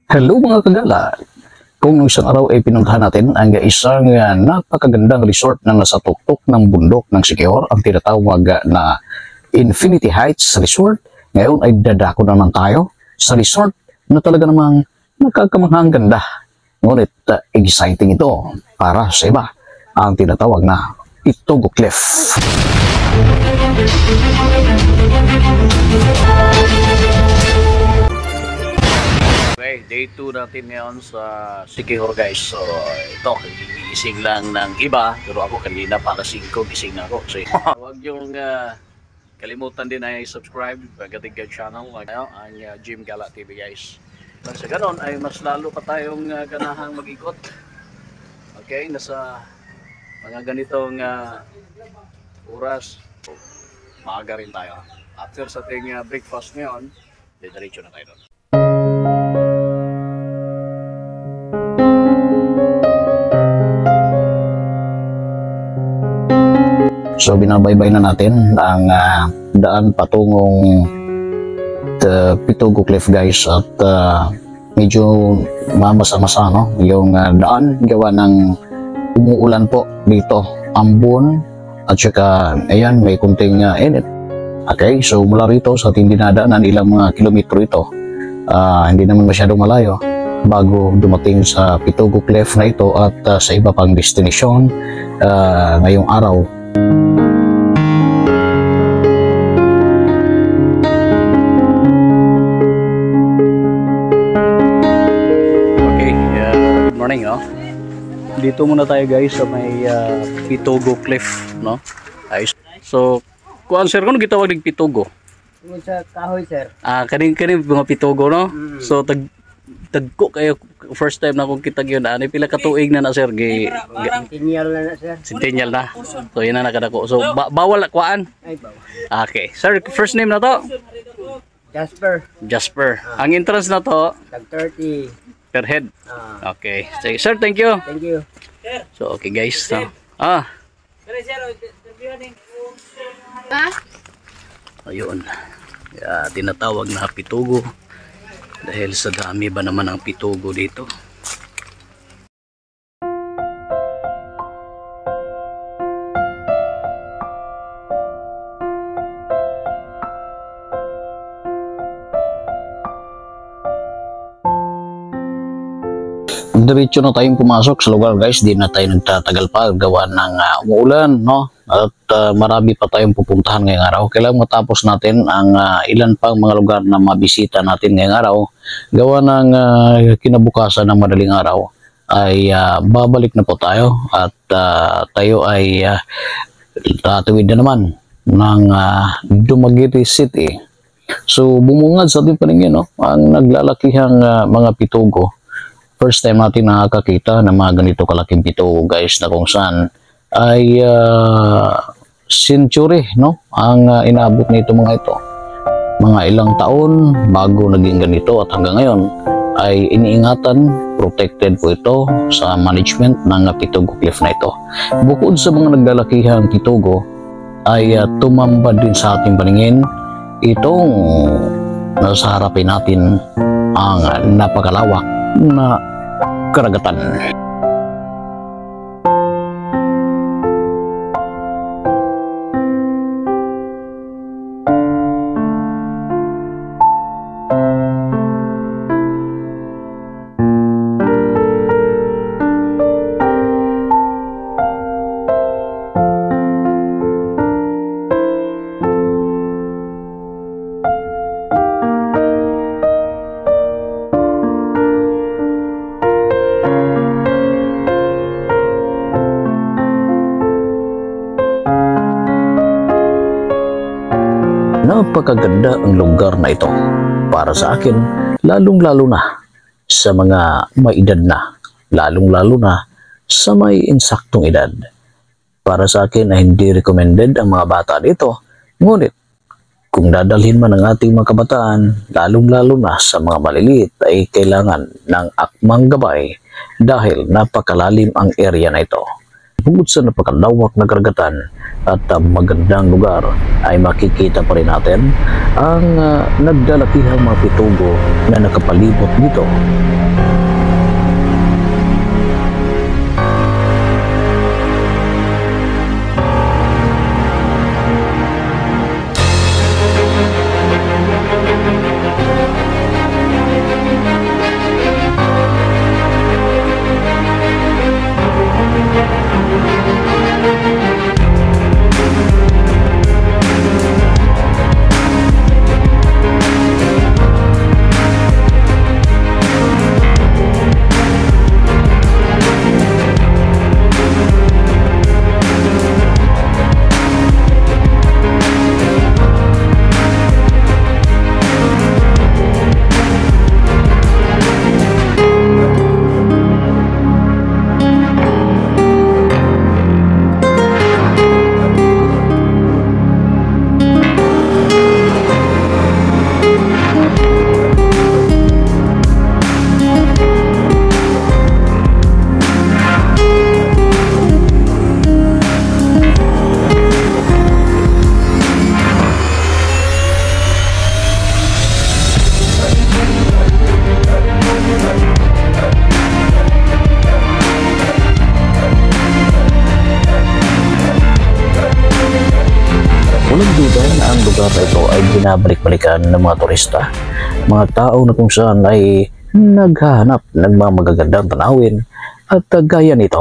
Hello mga kagala! Kung isang araw ay pinuntahan natin ang isang napakagandang resort na nasa tuktok ng bundok ng Siquijor, ang tinatawag na Infinity Heights Resort. Ngayon ay dadako naman tayo sa resort na talaga namang nakakamanghang ganda. Ngunit exciting ito para sa iba, ang tinatawag na Pitogo Cliff. Okay, day 2 natin ngayon sa Siquijor guys. So ito, gigising lang ng iba, pero ako kanina para 5 gising na ako. So huwag yung kalimutan din ay subscribe pagdating ka channel ang Jim Gala TV guys. Sa ganon ay mas lalo pa tayong ganahang mag-ikot. Okay, nasa mga ganitong oras, maaga rin tayo. After sa ating breakfast ngayon, diretso na tayo doon. So binabaybay na natin ang daan patungong Pitogo Cliff guys, at medyo mamasa-masa no yung daan gawa ng umuulan po dito, ambon, at saka ayan may kunting init. Okay, so mula rito sa ating dinadaanan ilang mga kilometro ito, hindi naman masyadong malayo bago dumating sa Pitogo Cliff na ito at sa iba pang destinasyon ngayong araw. Morning, no? Dito muna tayo guys sa may Pitogo Cliff, no? Ayos. So, kuan sir, kung gitawag ng Pitogo? Sa kahoy, sir. Kaning mga Pitogo, no? So, tagko kayo first time na akong kita yun. Pila ka tuig na sir? Centennial na sir. Centennial na. So, yun na nakadako. So, bawal kuan? Ay, bawal. Okay. Sir, first name na to? Jasper. Ang entrance na to? Tag 30. Per head. Okay. Sige, sir, thank you. Thank you. So, okay guys. So, ayun. Tinatawag na Pitogo dahil sa dami ba naman ang Pitogo dito. Diretso na tayong pumasok sa lugar guys, di na tayo nagtatagal pa gawa ng umuulan, no? At marami pa tayong pupuntahan ngayong araw. Kailangan matapos natin ang ilan pang mga lugar na mabisita natin ngayong araw. Gawa ng kinabukasan ng madaling araw ay babalik na po tayo at tayo ay tatawid na naman ng Dumaguete City. So bumungad sa ating paningin, no? Ang naglalakihang mga Pitogo. First time natin nakakakita ng mga ganito kalaking Pitogo guys, na kung saan ay century, no? Ang inaabot nito mga ito. Mga ilang taon bago naging ganito at hanggang ngayon ay iniingatan, protected po ito sa management ng Pitogo Cliff na ito. Bukod sa mga naglalakihang Pitogo ay tumambad din sa ating paningin itong nasa harapin natin ang napakalawak na karagatan. Napakaganda ang lugar na ito para sa akin, lalong-lalo na sa mga may edad na, lalong-lalo na sa may insaktong edad. Para sa akin ay hindi recommended ang mga bata dito, ngunit kung dadalhin man ang ating mga kabataan, lalong-lalo na sa mga maliliit, ay kailangan ng akmang gabay dahil napakalalim ang area na ito. Bukod sa napakalawak na karagatan at magandang lugar ay makikita pa rin natin ang naglalakihang mga pitugo na nakapalibot dito. Walang duda na ang lugar na ito ay binabalik-balikan ng mga turista, mga tao na kung saan ay naghahanap ng mga magagandang tanawin at gaya nito.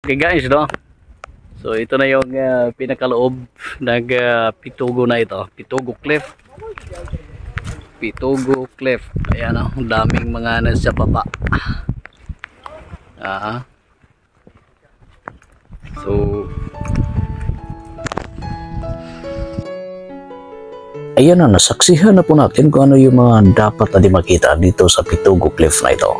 Okay guys, no? So ito na yung pinakaloob ng Pitugo na ito. Pitugo Cliff. Pitugo Cliff. Ayan, no? Ang daming mga nasa baba. So ayan na, nasaksihan na po natin kung ano yung mga dapat na makita dito sa Pitugo Cliff na ito.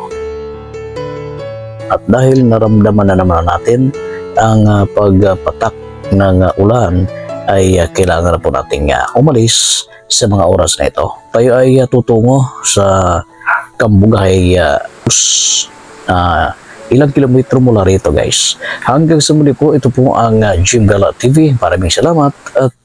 At dahil naramdaman na naman natin ang pagpatak ng ulan, ay kailangan na po nating umalis sa mga oras na ito. Tayo ay tutungo sa Cambugay, ilang kilometro mula rito guys. Hanggang sa muli po, ito po ang Jim Gala TV. Maraming salamat at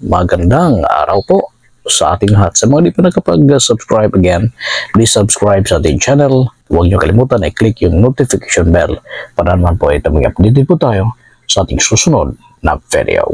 magandang araw po sa ating lahat. Sa mga di pa nakapag-subscribe again, please subscribe sa ating channel. Huwag niyo kalimutan na i-click yung notification bell para naman po ito mag-update po tayo sa ating susunod na video.